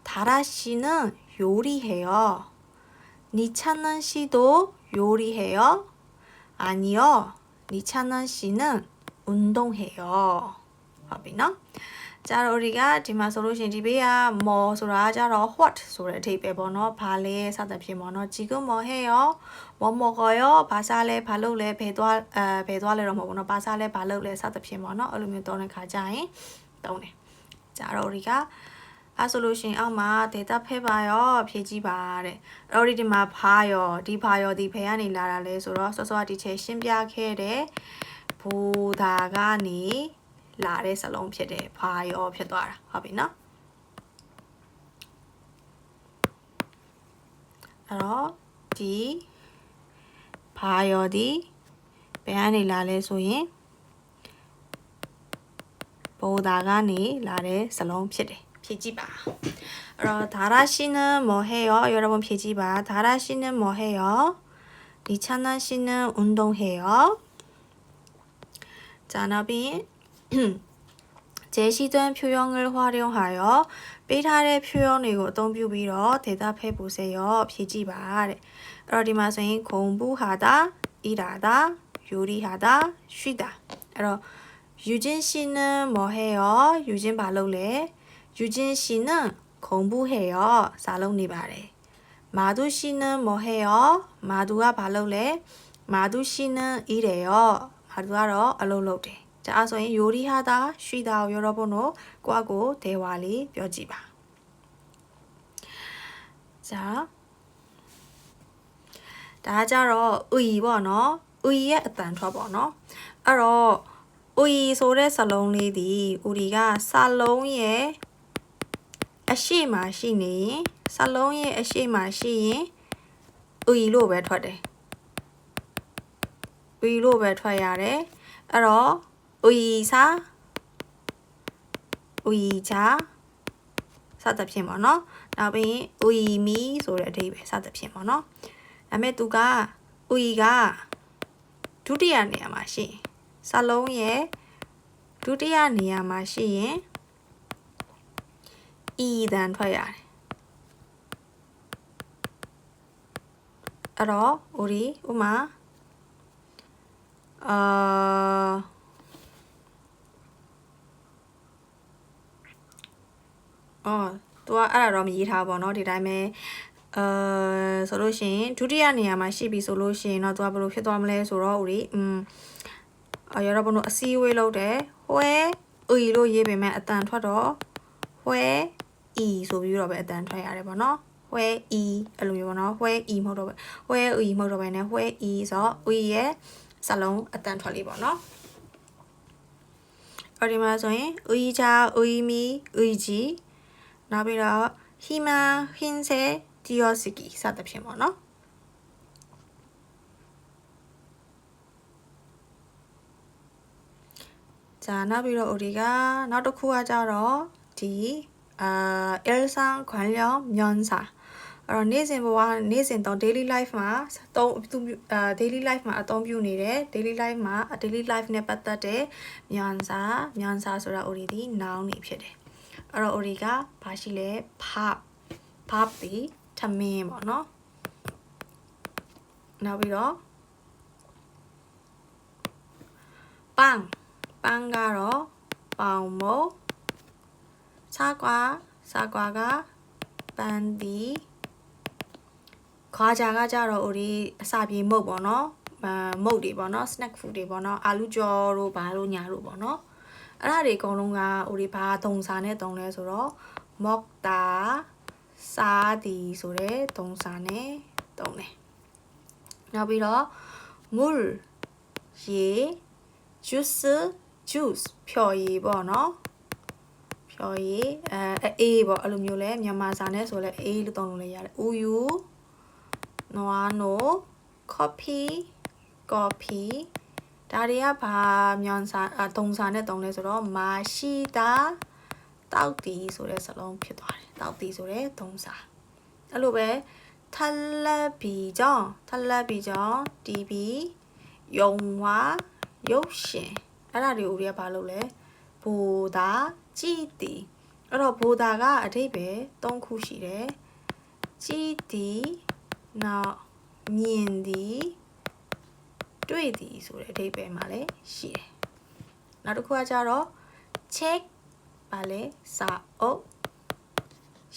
다라 씨는 요리해요. 니찬난 씨도 요리해요? 아니요. 니찬난 씨는 운동해요. 봐비나? 자, 우리가 ဒီမှာဆိုလို့ရှိရင်ဒီဘေးက more ဆိုတာကြတော့ what ဆိုတဲ့အဓိပ္ပာယ်ပေါ့နော်။ဘာလဲစသဖြင့်ပေါ့နော်။ 지금 뭐 해요? 뭐 먹어요? ဘာစားလဲဘာလုပ်လဲဘယ်သွားလဲတော့မဟုတ်ဘူးနော်။ဘာစားလဲဘာလုပ်လဲစသဖြင့်ပေါ့နော်။အဲ့လိုမျိုးတောင်းတဲ့ခါကျရင်တုံးတယ်။ကြတော့우리가အဲ့ဆိုလို့ရှိရင်အောက်မှာ data ဖဲပါရောဖြည့်ကြည့်ပါတဲ့။အဲ့ဒီမှာဘာရောဒီဘာရောဒီဖဲကနေလာတာလဲဆိုတော့စောစောဒီချက်ရှင်းပြခဲ့တဲ့ဘူဒါကနေလာတဲ့စလုံးဖြစ်တယ်ဘာရောဖြစ်သွားတာဟုတ်ပြီနော်အဲ့တော့ဒီဘာရောဒီဘယ်ကနေလာလဲဆိုရင်ဘူဒါကနေလာတဲ့စလုံးဖြစ်တယ်ဖြည့်ကြည့်ပါအဲ့တော့다라 씨는 뭐 해요 여러분ဖြည့်ကြည့်ပါ다라 씨는 뭐 해요 니찬나 씨는 운동해요 자 나비 제시된 표현을 활용하여ပေးထားတဲ့ 표현တွေကိုအသုံးပြုပြီးတော့대답해 보세요. ဖြည့်ကြည့်ပါတဲ့။အဲ့တော့ဒီမှာဆိုရင် 공부하다, 일하다, 요리하다, 쉬다. အဲ့တော့ 유진 씨는 뭐 해요? 유진 ဘာလုပ်လဲ? 유진 씨는 공부해요. စာလုံးနေပါတယ်။마두 씨는 뭐 해요? 마두가 ဘာလုပ်လဲ? 마두 씨는 일해요. 마두ကတော့အလုပ်လုပ်တယ်။자အဲ့ဆိုရင်요리하다 쉬다ကို여러분တို့ကို대화လေးပြောကြည့်ပါ자ဒါကြတော့ဥယီပေါ့နော်ဥယီရဲ့အတန်ထွက်ပေါ့နော်အဲ့တော့ဥယီဆိုတဲ့စာလုံးလေးဒီဥဒီကစာလုံးရဲ့အရှိမရှိနေရင်စာလုံးရဲ့အရှိမရှိရင်ဥယီလို့ပဲထွက်တယ်ဥယီလို့ပဲထွက်ရတယ်အဲ့တော့의사, 의자, စသဖြင့်ပေါ့နော်။နောက်ပြီး의미ဆိုတဲ့အဓိပ္ပာယ်စသဖြင့်ပေါ့နော်။ဒါပေမဲ့သူက의가ဒုတိယနေရာမှာရှိရင်စာလုံးရဲ့ဒုတိယနေရာမှာရှိရင်ဤတန်ထွက်ရတယ်။အဲ့တော့ဥမာ သူကအဲ့ဒါတော့မရေးထားပါတော့ဒီတိုင်းပဲဆိုလို့ရှိရင်ဒုတိယနေရာမှာရှိပြီဆိုလို့ရှိရင်တော့သူကဘယ်လိုဖြစ်သွားမလဲဆိုတော့ဦးလေး여러분အစည်းအဝေးလုပ်တယ်ဟွဲလို့ရေးပေမဲ့အတန်ထွက်တော့ဟွဲဆိုပြီးတော့ပဲအတန်ထွက်ရတယ်ပေါ့နော်ဟွဲအဲ့လိုမျိုးပေါ့နော်ဟွဲမဟုတ်တော့ပဲဟွဲမဟုတ်တော့ပဲနဲ့ဟွဲဆိုတော့ရဲ့စလုံးအတန်ထွက်လေးပေါ့နော်အော်ဒီမှာဆိုရင်자 의미 의지နောက်ပြီးတော့희망 흰색 띄어쓰기စသဖြင့်ပေါ့နော်자နောက်ပြီးတော့우리가နောက်တစ်ခုကကြတော့ဒီ일상 관련 명사အဲ့တော့နေ့စဉ်ဘဝနေ့စဉ်တော့ daily life မှာdaily life မှာအသုံးပြုနေတဲ့ daily life မှာ daily life နဲ့ပတ်သက်တဲ့명사ဆိုတာ우리ဒီ noun တွေဖြစ်တယ်အဲ့တော့우리가ဘာရှိလဲ밥ဒီထမင်းပေါ့နော်နောက်ပြီးတော့빵ကတော့ပေါင်မို့사과가 반디 과자가ကြတော့우리အစာပြေမုတ်ပေါ့နော်မုတ်တွေပေါ့နော် snack food တွေပေါ့နော်အာလူကျော်တို့ဘာလို့ညာတို့ပေါ့နော်အဲ့ဒါတွေအကုန်လုံးက우리ဘာသုံးစာနဲ့သုံးလဲဆိုတော့먹다 싸디ဆိုတဲ့သုံးစာနဲ့သုံးတယ်နောက်ပြီးတော့물ရေjuice ဖြော်ရည်ပေါ့နော်ဖြော်ရည်အေးပေါ့အဲ့လိုမျိုးလဲမြန်မာစာနဲ့ဆိုလဲအေးလို့သုံးလို့လည်းရတယ်우유နွားနို့ကော်ဖီဒါတွေကဘာမြန်စာသုံးစာနဲ့သုံးလဲဆိုတော့မာရှိတာတောက်တီဆိုတဲ့စလုံးဖြစ်သွားတယ်တောက်တီဆိုတဲ့သုံးစာအဲ့လိုပဲထလက်ဘီကြောင့် TV ယုံဝါရုပ်ရှင်အဲ့ဒါတွေဦးတွေကဘာလို့လဲဘူတာကြည်တီအဲ့တော့ဘူတာကအဓိပ္ပာယ်၃ခုရှိတယ်ကြည်တီနောက်မြင်သည်တွေ့သည်ဆိုတဲ့အဓိပ္ပာယ်မှာလည်းရှိတယ်နောက်တစ်ခုကကြတော့ check ပါလေစာအုပ်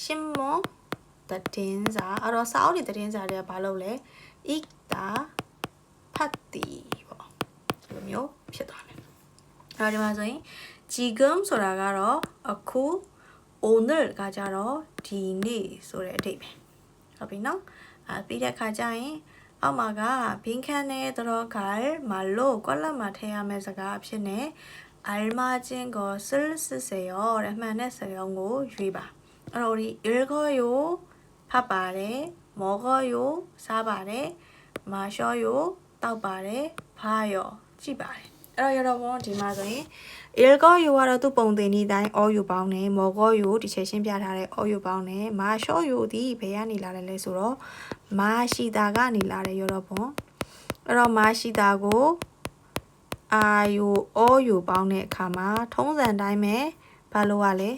신문သတင်းစာအဲ့တော့စာအုပ်တွေသတင်းစာတွေကဘာလို့လဲ읽다ဖတ်သည်ပေါ့ဒီလိုမျိုးဖြစ်သွားတယ်အဲ့ဒီမှာဆိုရင်지금ဆိုတာကတော့အခု 오늘ကကြတော့ဒီနေ့ဆိုတဲ့အဓိပ္ပာယ်ဟုတ်ပြီနော်ပြီးတဲ့အခါကျရင်အောက်မှာက빈칸에 들어갈 말로 꼴라마 태야မယ့်စကားအဖြစ်နဲ့ 알맞은 것을 쓰세요. တဲ့မှန်တဲ့စကားကိုရွေးပါအဲ့တော့ဒီ읽어요ဖတ်ပါတယ်먹어요စားပါတယ်마셔요တောက်ပါတယ်봐요ကြည့်ပါတယ်အဲ့တော့여러분ဒီမှာဆိုရင် 읽어요ကတော့သူ့ပုံသင်နည်းတိုင်း 어유 ပေါင်းတယ်먹어요ဒီချက်ရှင်းပြထားတဲ့ 어유 ပေါင်းတယ်마셔요ဒီဘယ်ကနေလာတယ်လဲဆိုတော့마시다ကနေလာတယ်여러분အဲ့တော့마시다ကို아요 어유 ပေါင်းတဲ့အခါမှာထုံးစံတိုင်းပဲဘာလို့ရလဲ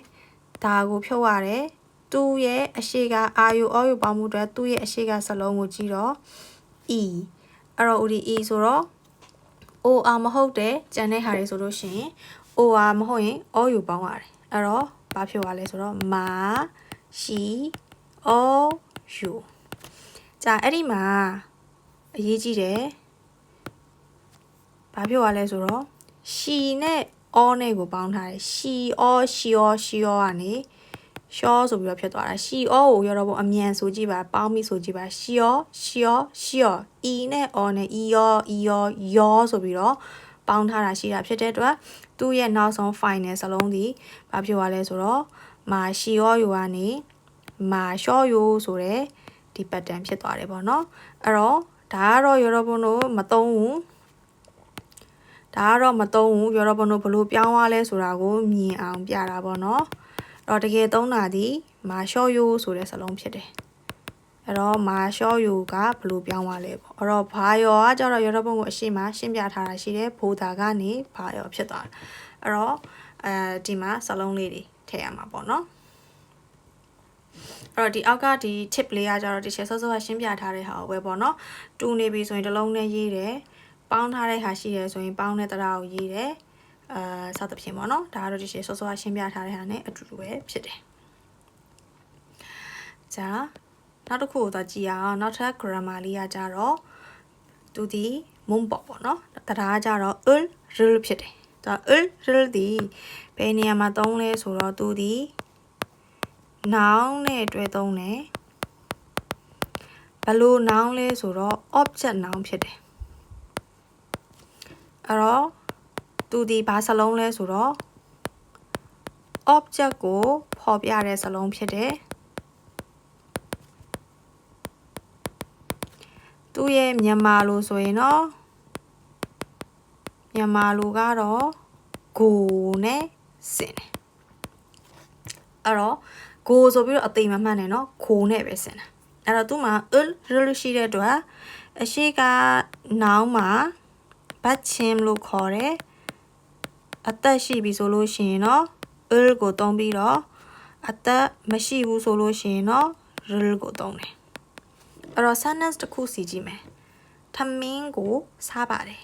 ဒါကိုဖြုတ်ရတယ်သူ့ရဲ့အရှိကအာယုအောယုပေါင်းမှုအတွက်သူ့ရဲ့အရှိကစလုံးကိုကြည့်တော့ e အဲ့တော့ uri e ဆိုတော့ or မဟုတ်တဲ့ကျန်တဲ့ဟာတွေဆိုလို့ရှိရင် or မဟုတ်ရင်အောယုပေါင်းရတယ်အဲ့တော့ဘာဖြစ်သွားလဲဆိုတော့မာရှိအောယု자အဲ့ဒီမှာအရေးကြီးတယ်ဘာဖြစ်သွားလဲဆိုတော့ရှိနဲ့အောနဲ့ကိုပေါင်းထားတယ်ရှိအောကနေရှောဆိုပြီးတော့ဖြစ်သွားတာရှီအောကိုရောတော့အမြန်ဆိုကြည့်ပါပေါင်းပြီးဆိုကြည့်ပါရှီယောအီနဲ့အောနဲ့အီယောဆိုပြီးတော့ပေါင်းထားတာရှိတာဖြစ်တဲ့အတွက်သူ့ရဲ့နောက်ဆုံး final စလုံးဒီဘာဖြစ်သွားလဲဆိုတော့မာရှီယောယိုကနေမာရှောယိုဆိုတဲ့ဒီ pattern ဖြစ်သွားတယ်ပေါ့နော်အဲ့တော့ဒါကတော့ရောတော့ဘုံတို့မသုံးဘူးရောတော့ဘုံတို့ဘလို့ပြောင်းသွားလဲဆိုတာကိုမြင်အောင်ပြတာပေါ့နော်တော့တကယ်သုံးတာဒီမာရှောယိုဆိုတဲ့စလုံးဖြစ်တယ်အဲ့တော့မာရှောယိုကဘလို့ပြောင်းသွားလဲပေါ့အဲ့တော့ဘာယောကကျတော့ရောတော့ဘုံကိုအရှိမရှင်းပြထားတာရှိတယ်ဖိုးတာကနေဘာယောဖြစ်သွားတယ်အဲ့တော့ဒီမှာစလုံးလေးတွေထည့်ရမှာပေါ့နော်အဲ့တော့ဒီအောက်ကဒီ tip လေးကကျတော့ဒီချက်စောစောကရှင်းပြထားတဲ့ဟာကိုပဲပေါ့နော်တူနေပြီဆိုရင်တစ်လုံးနဲ့ရေးတယ်ပေါင်းထားတဲ့ဟာရှိတယ်ဆိုရင်ပေါင်းတဲ့တရားကိုရေးတယ်စသဖြင့်ပေါ့နော်ဒါကတော့ဒီရှေ့စောစောကရှင်းပြထားတဲ့ဟာနဲ့အတူတူပဲဖြစ်တယ် 자နောက်တစ်ခုကိုတော့ကြည့်အောင်နောက်ထပ် grammar လေးကကြတော့သူဒီမုံပေါ့ပေါ့နော်တရားကြတော့ 을ဖြစ်တယ်သူက 을ဒီဘယ်နေရာမှာသုံးလဲဆိုတော့သူဒီ noun နဲ့တွဲသုံးတယ်ဘလို့ noun လဲဆိုတော့ object noun ဖြစ်တယ်အဲ့တော့သူဒီဘာစလုံးလဲဆိုတော့ object ကိုဖော်ပြတဲ့စလုံးဖြစ်တယ်သူ့ရဲ့မြန်မာလိုဆိုရင်တော့မြန်မာလိုကတော့ကိုနဲ့စင်တယ်အဲ့တော့ကိုဆိုပြီးတော့အသိမမှတ်နဲ့နော်ခိုနဲ့ပဲစင်တာအဲ့တော့သူ့မှာ 을ရှိတဲ့အတွက်အရှိကနောင်မှာဘတ်ချင်းလို့ခေါ်တယ်အသက်ရှိပြီဆိုလို့ရှိရင်တော့ 을ကိုသုံးပြီးတော့အသက်မရှိဘူးဆိုလို့ရှိရင်တော့ 를ကိုသုံးတယ်အဲ့တော့ sentence တစ်ခုစီကြည့်မယ်ထမင်းကိုစားပါတယ်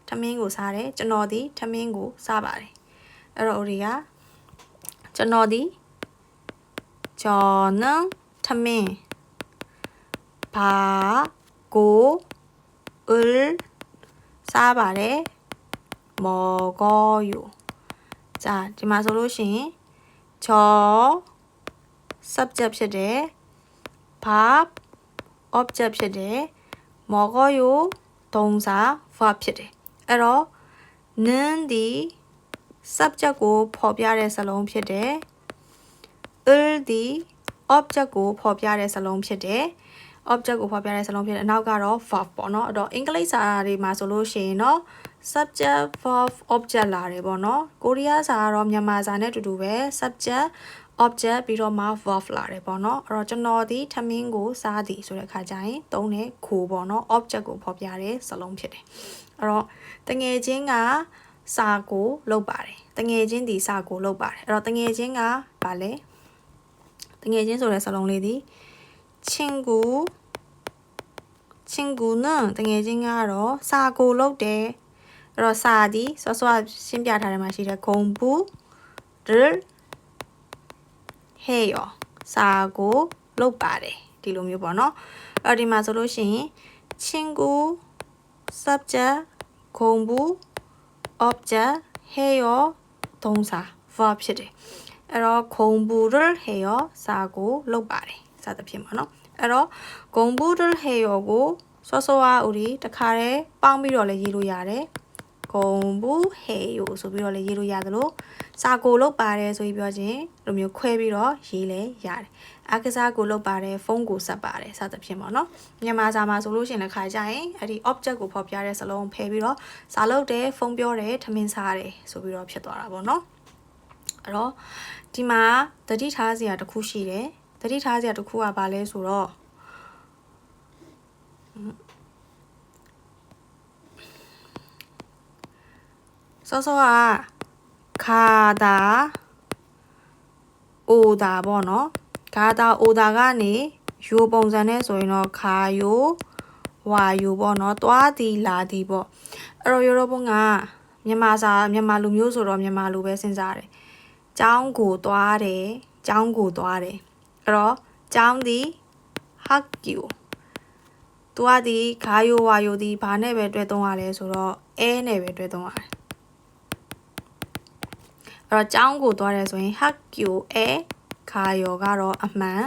ထမင်းကိုစားတယ်ကျွန်တော်ဒီထမင်းကိုစားပါတယ်အဲ့တော့우리가ကျွန်တော်ဒီ저는ထမင်း밥을စားပါတယ်먹어요 자ဒီမှာဆိုလို့ရှိရင်저 subject ဖြစ်တယ်밥 object ဖြစ်တယ်먹어요 동사 verb ဖြစ်တယ်အဲ့တော့ 는 ဒီ subject ကိုဖော်ပြတဲ့စလုံးဖြစ်တယ် 을 ဒီ object ကိုဖော်ပြတဲ့စလုံးဖြစ်တယ် object ကိုဖော်ပြတဲ့စလုံးဖြစ်တယ်အနောက်ကတော့ verb ပေါ့နော်အဲ့တော့အင်္ဂလိပ်စာတွေမှာဆိုလို့ရှိရင်တော့ subject verb object လာတယ်ပေါ့နော်ကိုရီးယားစာကတော့မြန်မာစာနဲ့အတူတူပဲ subject object ပြီးတော့မှ verb လာတယ်ပေါ့နော်အဲ့တော့ကျွန်တော်ဒီထမင်းကိုစားသည်ဆိုတဲ့အခါကျရင်သုံးတဲ့ခိုပေါ့နော် object ကိုဖော်ပြတဲ့စလုံးဖြစ်တယ်အဲ့တော့တငယ်ချင်းကစာကိုလုပ်ပါတယ်တငယ်ချင်းဒီစာကိုလုပ်ပါတယ်အဲ့တော့တငယ်ချင်းကဘာလဲတငယ်ချင်းဆိုတဲ့စလုံးလေးဒီ친구는တငယ်ချင်းကတော့စာကိုလုပ်တယ်အဲ့တော့စာဒီစောစောရှင်းပြထားတယ်မှာရှိတယ်공부를 해요စာကိုလုပ်ပါတယ်ဒီလိုမျိုးပေါ့နော်အဲ့ဒီမှာဆိုလို့ရှိရင်친구 subject 공부 object 해요 동사 verb ဖြစ်တယ်အဲ့တော့공부를 해요စာကိုလုပ်ပါတယ်စသဖြင့်ပေါ့နော်အဲ့တော့공부를 해요ကိုစောစောကဦးဒီတခါတည်းပေါင်းပြီးတော့လည်းရေးလို့ရတယ်공부해요ဆိုပြီးတော့လည်းရေးလို့ရတယ်လို့စာကိုလုပ်ပါတယ်ဆိုပြီးပြောခြင်းလိုမျိုးခွဲပြီးတော့ရေးလဲရတယ်အကစားကိုလုပ်ပါတယ်ဖုန်းကိုဆက်ပါတယ်စသဖြင့်ပေါ့နော်မြန်မာစာမှာဆိုလို့ရှိရင်လည်းခါကြရင်အဲ့ဒီ object ကိုဖော်ပြတဲ့စလုံးဖယ်ပြီးတော့စာလုပ်တယ်ဖုန်းပြောတယ်ထမင်းစားတယ်ဆိုပြီးတော့ဖြစ်သွားတာပေါ့နော်အဲ့တော့ဒီမှာတတိထားစရာတစ်ခုရှိတယ်တတိထားစရာတစ်ခုကဘာလဲဆိုတော့စောစောက가다 오다ပေါ့နော်가다 오다ကနေယူပုံစံနဲ့ဆိုရင်တော့가요 와요ပေါ့နော်သွားသည်လာသည်ပေါ့အဲ့တော့ရောဘုံကမြန်မာလူမျိုးဆိုတော့မြန်မာလူပဲစဉ်းစားတယ်ကျောင်းကိုသွားတယ်ကျောင်းကိုသွားတယ်အဲ့တော့ကျောင်းသည်학교သူကဒီ가요 와요ဒီဘာနဲ့ပဲတွဲသုံးရလဲဆိုတော့အဲနဲ့ပဲတွဲသုံးရတယ်အဲ့တော့ကျောင်းကိုသွားတယ်ဆိုရင်학교에 가요ကတော့အမှန်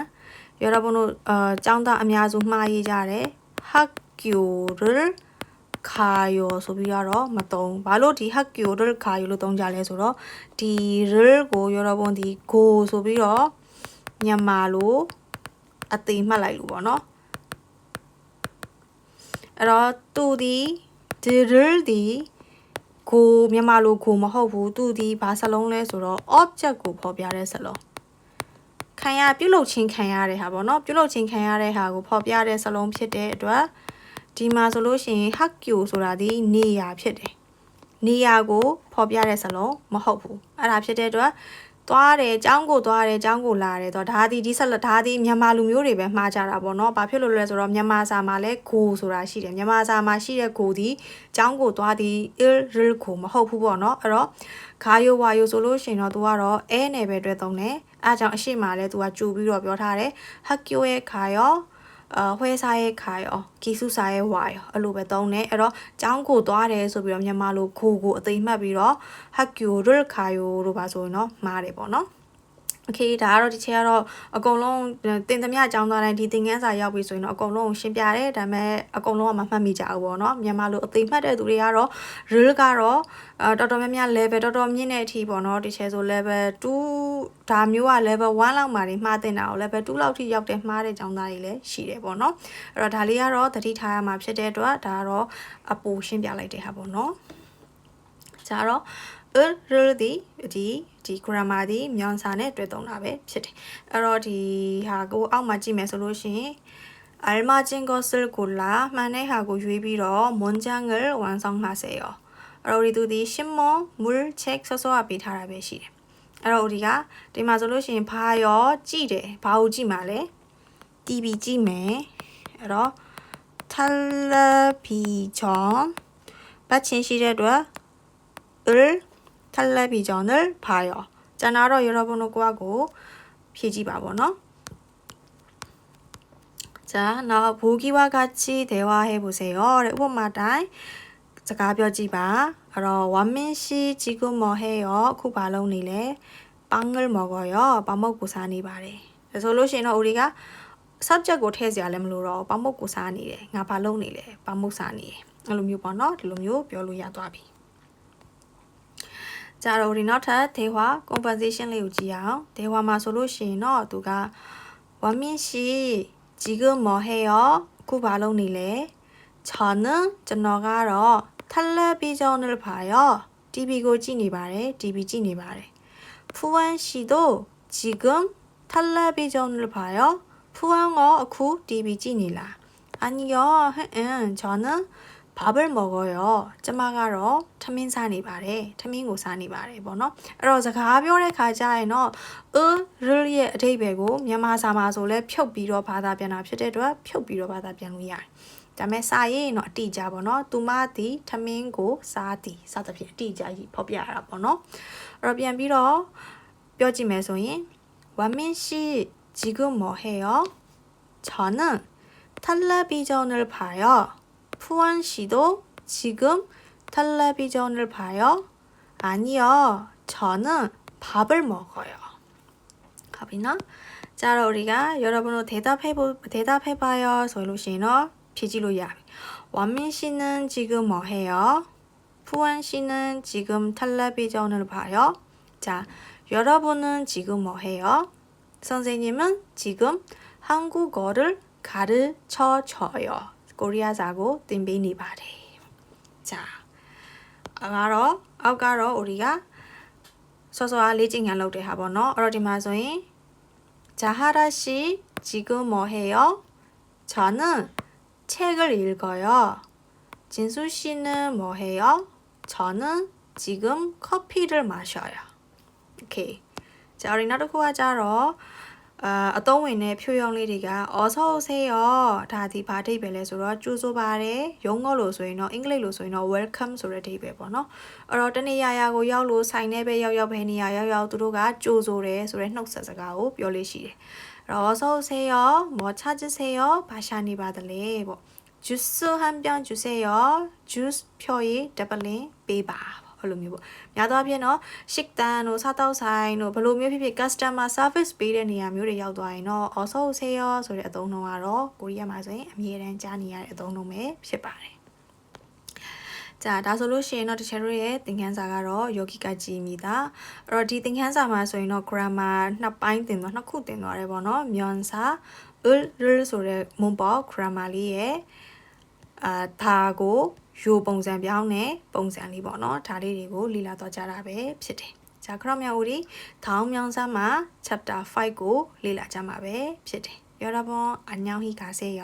여러분တို့ကျောင်းသားအများစုမှားရေးကြတယ် 학교를 가요 ဆိုပြီးတော့မသုံးဘာလို့ဒီ 학교를 가요 လို့သုံးကြလဲဆိုတော့ဒီ 를ကို 여러분ဒီ go ဆိုပြီးတော့မြန်မာလိုအသိမှတ်လိုက်လို့ပေါ့နော်အဲ့တော့သူဒီ 를ဒီကိုမြန်မာလိုကိုမဟုတ်ဘူးသူဒီဘာစလုံးလဲဆိုတော့ object ကိုဖော်ပြတဲ့စလုံးပြုလုပ်ခြင်းခံရတဲ့ဟာပေါ့နော်ပြုလုပ်ခြင်းခံရတဲ့ဟာကိုဖော်ပြတဲ့စလုံးဖြစ်တဲ့အတွက်ဒီမှာဆိုလို့ရှိရင် 학교ဆိုတာဒီနေရာဖြစ်တယ်နေရာကိုဖော်ပြတဲ့စလုံးမဟုတ်ဘူးအဲ့ဒါဖြစ်တဲ့အတွက်သွားတယ်ကျောင်းကိုသွားတယ်ကျောင်းကိုလာတယ်တော့ဒါဒီဆက်လက်ဒါဒီမြန်မာလူမျိုးတွေပဲမှားကြတာပေါ့နော်ဘာဖြစ်လို့လဲဆိုတော့မြန်မာစာမှာလည်းကိုဆိုတာရှိတယ်မြန်မာစာမှာရှိတဲ့ကိုဒီကျောင်းကိုသွားသည် il ကိုမဟုတ်ဘူးပေါ့နော်အဲ့တော့ဂါယိုဝါယိုဆိုလို့ရှိရင်တော့သူကတော့အဲနဲ့ပဲတွဲသုံးတယ် အားကြောင့်အရှိမလဲသူကကြိုပြီးတော့ပြောထားတယ်학교에 가요 회사에 가요 기숙사에 와요 အဲ့လိုပဲသုံးတယ်အဲ့တော့ကျောင်းကိုသွားတယ်ဆိုပြီးတော့မြန်မာလိုကိုအသိမှတ်ပြီးတော့ 학교를 가요 လို့ပါဆိုရင်တော့မှားတယ်ပေါ့နော်โอเคဒါကတော့ဒီချက်ကတော့အကုန်လုံးတင်သမျှအကြောင်းသားတိုင်းဒီသင်ခန်းစာရောက်ပြီဆိုရင်တော့အကုန်လုံးရှင်းပြတယ်ဒါပေမဲ့အကုန်လုံးကမမှတ်မိကြဘူးပေါ့နော်မြန်မာလိုအသိမှတ်တဲ့သူတွေကတော့ real ကတော့တော်တော်များများ level တော်တော်မြင့်တဲ့အထိပေါ့နော်ဒီချက်ဆို level 2ဒါမျိုးက level 1လောက်မှာနေမှားတင်တာကို level 2လောက်ထိရောက်တဲ့မှားတဲ့အကြောင်းသားတွေလည်းရှိတယ်ပေါ့နော်အဲ့တော့ဒါလေးကတော့သတိထားရမှာဖြစ်တဲ့အတွက်ဒါကတော့အပူရှင်းပြလိုက်တဲ့ဟာပေါ့နော်ဒါတော့ဒီ grammar ဒီမြောင်စာနဲ့တွေ့သုံးတာပဲဖြစ်တယ်အဲ့တော့ဒီဟာကိုအောက်မှာကြည့်မယ်ဆိုလို့ရှိရင်알맞은 것을 골라မှန်တဲ့ဟာကိုရွေးပြီးတော့ 문장을 완성하세요အဲ့တော့ဒီသူဒီ신문 물 책ဆော့ဆော့ပေးထားတာပဲရှိတယ်အဲ့တော့ဒီကဒီမှာဆိုလို့ရှိရင်ဘာရောကြည့်တယ်ဘာကိုကြည့်မှာလဲ TV ကြည့်မယ်အဲ့တော့ 텔레비전 ပတ်ချင်းရှိတဲ့အတွက်텔레비전을 봐요. 자,나로 여러분은 그거하고 피지 봐보노. 자, 나 보기와 같이 대화해 보세요. 이번마다 자, 가벼지 봐. 원민 씨 지금 뭐 해요? 그 발언이래. 빵을 먹어요. 밥 먹고 사니 말해. 그래서 로시는 우리가 subject고 태지 알면 로로 밥 먹고 사니래. 나 발언이래. 밥 먹고 사니. 이런 거 이런 거 별로 야도아비. 자, 우리နောက်ထပ် 대화 conversation လေးကိုကြည့်အောင် 대화 မှာဆိုလို့ရှိရင်တော့သူက 원민 씨 지금 뭐 해요? 그 발언이래. 저는ကျွန်တော်ကတော့ 텔레비전을 봐요. TV고 찌니 말해. TV 찌니 말해. 푸안 씨도 지금 텔레비전을 봐요. 푸안어 그 TV 찌니라. 아니요. 저는 밥을 먹어요. 쩌마가로ထမင်း 사니 바래.ထမင်းကို 사니 바래. 뭐노? အဲ့တော့စကားပြောတဲ့ခါကျရင်တော့real ရဲ့အဓိပ္ပာယ်ကိုမြန်မာစာမှာဆိုလဲဖြုတ်ပြီးတော့ဘာသာပြန်တာဖြစ်တဲ့အတွက်ဖြုတ်ပြီးတော့ဘာသာပြန်လို့ရတယ်။ဒါပေမဲ့စာရေးရင်တော့အတိအကျပေါ့နော်။သူမသည်ထမင်းကိုစားသည်စသဖြင့်အတိအကျကြီးဖော်ပြရတာပေါ့နော်။အဲ့တော့ပြန်ပြီးတော့ပြောကြည့်မယ်ဆိုရင်원민 씨 지금 뭐 해요? 저는 텔레비전을 봐요. 푸안 씨도 지금 텔레비전을 봐요? 아니요. 저는 밥을 먹어요. 갑이나? 자, 우리가 여러분은 대답해봐요. 소루시너 피지로야. 원민 씨는 지금 뭐 해요? 푸안 씨는 지금 텔레비전을 봐요? 자, 여러분은 지금 뭐 해요? 선생님은 지금 한국어를 가르쳐줘요. 코리아사고 띵베니 바래. 자, 아까로 우리가 서서히 레징한 로드 하보노. 어디마소인 자, 하라 씨 지금 뭐 해요? 저는 책을 읽어요. 진수 씨는 뭐 해요? 저는 지금 커피를 마셔요. 오케이. 자, 우리 나도 구하자로 어떤 win의 표현들이가 어서 오세요. 다디 바디 벨레소로 주소 바래 영어로 소이노 잉글리로 소이노 welcome 소리 디베 보노. 어떤 야야고 야로 사인에베 야야 베니야 야야 두로가 주소래 소리 녹사사가오 별리시래. 어서 오세요. 뭐 찾으세요? 바샤니 받을래. 뭐 주스 한 병 주세요. 주스 표이 더블링 베바. ဘယ်လိုမျိုးပေါ့များသောအားဖြင့်တော့식단တို့စားတောက်ဆိုင်တို့ဘယ်လိုမျိုးဖြစ်ဖြစ် customer service ပေးတဲ့နေရာမျိုးတွေရောက်သွားရင်တော့ also say ဆိုတဲ့အသုံးနှုန်းကတော့ကိုရီးယားမှာဆိုရင်အမြဲတမ်းကြားနေရတဲ့အသုံးနှုန်းပဲဖြစ်ပါတယ်။ဒါဆိုလို့ရှိရင်တော့တချို့ရဲ့သင်ခန်းစာကတော့ယောဂီကကြည်မြည်တာ။အဲ့တော့ဒီသင်ခန်းစာမှာဆိုရင်တော့ grammar နှစ်ခုသင်သွားတယ်ပေါ့နော်။မြောင်စာဆိုတဲ့မွန်ပေါ် grammar လေးရဲ့ဒါကိုရိုးပုံစံပြောင်းနဲ့ပုံစံလေးပေါ့နော်ဒါလေးတွေကိုလေ့လာတော့ကြတာပဲဖြစ်တယ်။자 그러면 우리 다음 영상만 chapter 5 ကိုလေ့လာကြမှာပဲဖြစ်တယ်။여러분 안녕히 가세요.